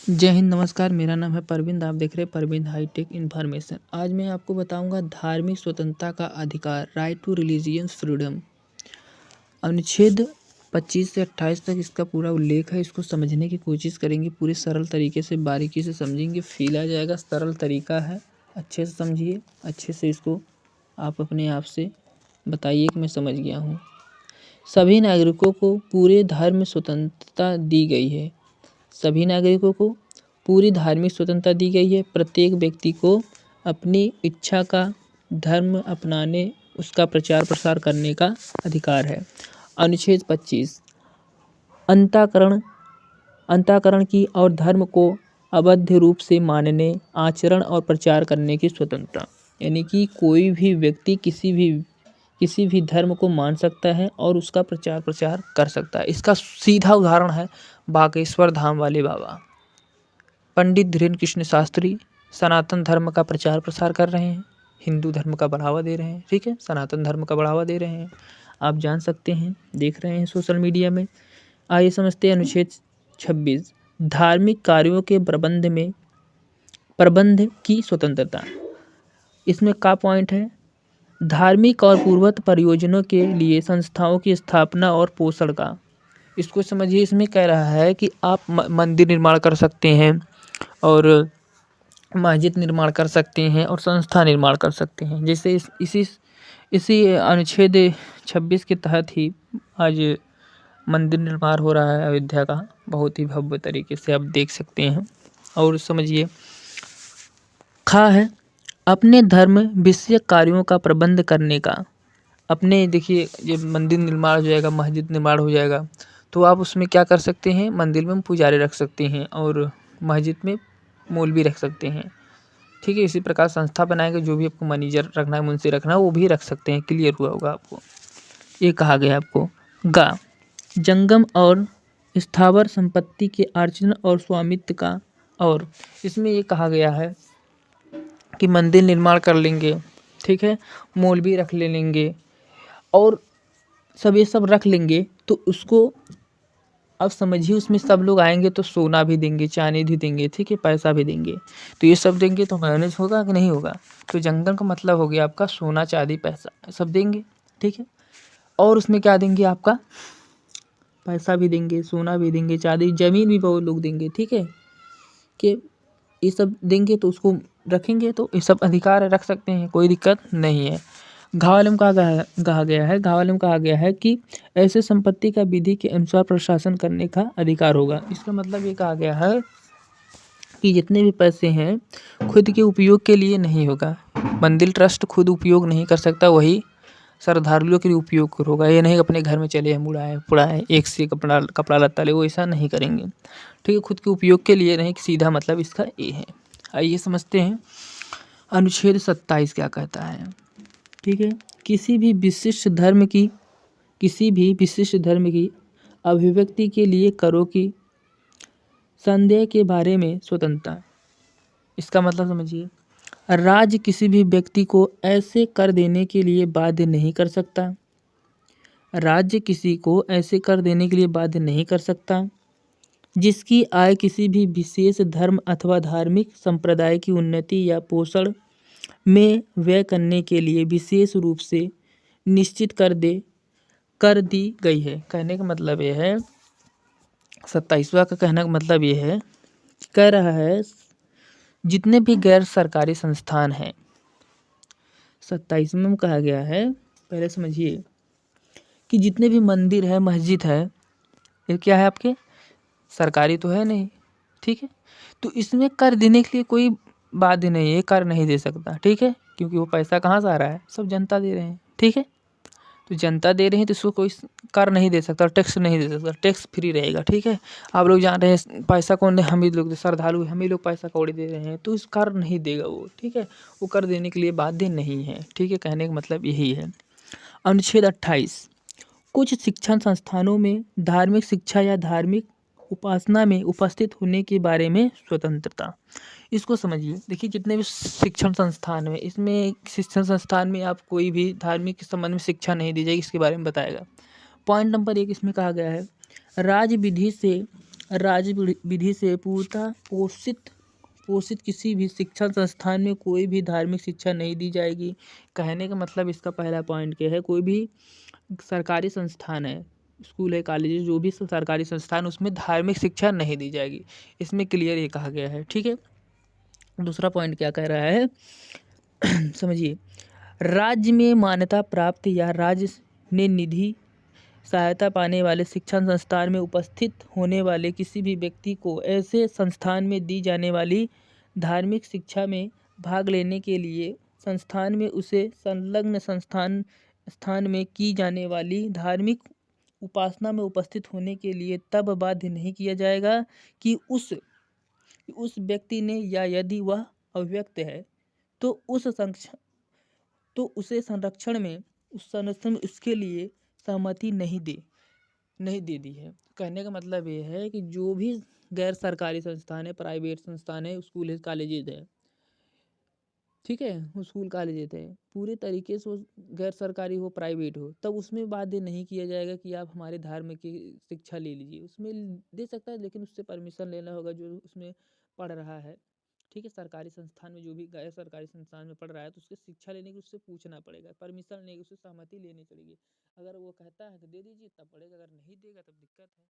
जय हिंद, नमस्कार। मेरा नाम है परविंद। आप देख रहे हैं परविंद हाईटेक इन्फॉर्मेशन। आज मैं आपको बताऊंगा धार्मिक स्वतंत्रता का अधिकार, राइट टू रिलीजियस फ्रीडम। अनुच्छेद 25 से 28 तक इसका पूरा उल्लेख है। इसको समझने की कोशिश करेंगे, पूरे सरल तरीके से बारीकी से समझेंगे, फील आ जाएगा। सरल तरीका है, अच्छे से समझिए, अच्छे से इसको आप अपने आप से बताइए कि मैं समझ गया हूँ। सभी नागरिकों को पूरे धर्म स्वतंत्रता दी गई है। सभी नागरिकों को पूरी धार्मिक स्वतंत्रता दी गई है। प्रत्येक व्यक्ति को अपनी इच्छा का धर्म अपनाने, उसका प्रचार प्रसार करने का अधिकार है। अनुच्छेद 25 अंतःकरण की और धर्म को अबाध्य रूप से मानने, आचरण और प्रचार करने की स्वतंत्रता। यानी कि कोई भी व्यक्ति किसी भी धर्म को मान सकता है और उसका प्रचार प्रसार कर सकता है। इसका सीधा उदाहरण है बागेश्वर धाम वाले बाबा। पंडित धीरेन्द्र कृष्ण शास्त्री सनातन धर्म का प्रचार प्रसार कर रहे हैं, हिंदू धर्म का बढ़ावा दे रहे हैं। ठीक है, सनातन धर्म का बढ़ावा दे रहे हैं, आप जान सकते हैं, देख रहे हैं सोशल मीडिया में। आइए समझते हैं अनुच्छेद 26 धार्मिक कार्यों के प्रबंध की स्वतंत्रता। इसमें का पॉइंट है, धार्मिक और पूर्वत परियोजनों के लिए संस्थाओं की स्थापना और पोषण का। इसको समझिए, इसमें कह रहा है कि आप मंदिर निर्माण कर सकते हैं और मस्जिद निर्माण कर सकते हैं और संस्था निर्माण कर सकते हैं। जैसे इसी अनुच्छेद 26 के तहत ही आज मंदिर निर्माण हो रहा है अयोध्या का, बहुत ही भव्य तरीके से आप देख सकते हैं। और समझिए, खा है अपने धर्म विषयक कार्यों का प्रबंध करने का। अपने देखिए, जब मंदिर निर्माण हो जाएगा, मस्जिद निर्माण हो जाएगा, तो आप उसमें क्या कर सकते हैं, मंदिर में पुजारी रख सकते हैं और मस्जिद में मौलवी रख सकते हैं। ठीक है, इसी प्रकार संस्था बनाएंगे, जो भी आपको मैनेजर रखना है, मुंशी रखना है, वो भी रख सकते हैं। क्लियर हुआ होगा आपको। ये कहा गया आपको जंगम और स्थावर संपत्ति के अर्जन और स्वामित्व का। और इसमें ये कहा गया है कि मंदिर निर्माण कर लेंगे, ठीक है, मौलवी रख लेंगे और सब ये सब रख लेंगे, तो उसको अब समझिए, उसमें सब लोग आएंगे तो सोना भी देंगे, चांदी भी देंगे, ठीक है, पैसा भी देंगे। तो ये सब देंगे तो मैनेज होगा कि नहीं होगा। तो जंगल का मतलब हो गया आपका सोना, चांदी, पैसा सब देंगे, ठीक है। और उसमें क्या देंगे, आपका पैसा भी देंगे, सोना भी देंगे, चांदी, जमीन भी बहुत लोग देंगे, ठीक है, कि ये सब देंगे तो उसको रखेंगे। तो ये सब अधिकार है, रख सकते हैं, कोई दिक्कत नहीं है। घावालम कहा गया है कि ऐसे संपत्ति का विधि के अनुसार प्रशासन करने का अधिकार होगा। इसका मतलब ये कहा गया है कि जितने भी पैसे हैं खुद के उपयोग के लिए नहीं होगा। मंदिर ट्रस्ट खुद उपयोग नहीं कर सकता, वही श्रद्धालुओं के लिए उपयोग होगा। ये नहीं अपने घर में चले हम उड़ाए एक से कपड़ा लत्ता ले, वो ऐसा नहीं करेंगे। ठीक है, खुद के उपयोग के लिए नहीं, सीधा मतलब इसका ये है। आइए समझते हैं अनुच्छेद 27 क्या कहता है। ठीक है, किसी भी विशिष्ट धर्म की अभिव्यक्ति के लिए करों की संदेह के बारे में स्वतंत्रता। इसका मतलब समझिए, राज्य किसी भी व्यक्ति को ऐसे कर देने के लिए बाध्य नहीं कर सकता। राज्य किसी को ऐसे कर देने के लिए बाध्य नहीं कर सकता जिसकी आय किसी भी विशेष धर्म अथवा धार्मिक संप्रदाय की उन्नति या पोषण में व्यय करने के लिए विशेष रूप से निश्चित कर दी गई है। कहने का मतलब यह है, 27वां का कहने का मतलब ये है, कह रहा है जितने भी गैर सरकारी संस्थान हैं, 27वें में कहा गया है, पहले समझिए कि जितने भी मंदिर है, मस्जिद है, ये क्या है, आपके सरकारी तो है नहीं, ठीक है। तो इसमें कर देने के लिए कोई बाध्य नहीं है, कर नहीं दे सकता, ठीक है, क्योंकि वो पैसा कहाँ से आ रहा है, सब जनता दे रहे हैं, ठीक है। तो जनता दे रही है तो इसको कोई कर नहीं दे सकता, टैक्स नहीं दे सकता, टैक्स फ्री रहेगा, ठीक है। आप लोग जान रहे हैं पैसा कौन दे, हम ही लोग, श्रद्धालु हम ही लोग पैसा कौड़ी दे रहे हैं, तो इस कर नहीं देगा वो, ठीक है, वो कर देने के लिए बाध्य नहीं है, ठीक है। कहने का मतलब यही है। अनुच्छेद 28 कुछ शिक्षण संस्थानों में धार्मिक शिक्षा या धार्मिक उपासना में उपस्थित होने के बारे में स्वतंत्रता। इसको समझिए, देखिए जितने भी शिक्षण संस्थान में, इसमें शिक्षण संस्थान में आप कोई भी धार्मिक के संबंध में शिक्षा नहीं दी जाएगी, इसके बारे में बताएगा। पॉइंट नंबर 1 इसमें कहा गया है, राज्य विधि से राज्य विधि से पूर्णतः पोषित किसी भी शिक्षण संस्थान में कोई भी धार्मिक शिक्षा नहीं दी जाएगी। कहने का मतलब इसका पहला पॉइंट क्या है, कोई भी सरकारी संस्थान है, स्कूल है, कॉलेज है, जो भी सरकारी संस्थान, उसमें धार्मिक शिक्षा नहीं दी जाएगी। इसमें क्लियर ये कहा गया है। ठीक है, दूसरा पॉइंट क्या कह रहा है समझिए, राज्य में मान्यता प्राप्त या राज्य ने निधि सहायता पाने वाले शिक्षण संस्थान में उपस्थित होने वाले किसी भी व्यक्ति को ऐसे संस्थान में दी जाने वाली धार्मिक शिक्षा में भाग लेने के लिए संस्थान में उसे संलग्न स्थान में की जाने वाली धार्मिक उपासना में उपस्थित होने के लिए तब बाध्य नहीं किया जाएगा कि उस व्यक्ति ने, या यदि वह अव्यक्त है तो उसे संरक्षण में उसके लिए सहमति नहीं दे दी है। कहने का मतलब ये है कि जो भी गैर सरकारी संस्थान है, प्राइवेट संस्थान है, स्कूल है, कॉलेजेज है, ठीक है, वो स्कूल कॉलेजेज है, पूरे तरीके से वो गैर सरकारी हो, प्राइवेट हो, तब उसमें बाध्य नहीं किया जाएगा कि आप हमारे धर्म की शिक्षा ले लीजिए। उसमें दे सकता है, लेकिन उससे परमिशन लेना होगा जो उसमें पढ़ रहा है। ठीक है, सरकारी संस्थान में जो भी गैर सरकारी संस्थान में पढ़ रहा है तो उसके शिक्षा लेने की उससे पूछना पड़ेगा, परमिशन लेगी, उससे सहमति लेनी पड़ेगी। अगर वो कहता है तो दे दीजिए, तब पढ़ेगा, अगर नहीं देगा तब दिक्कत है।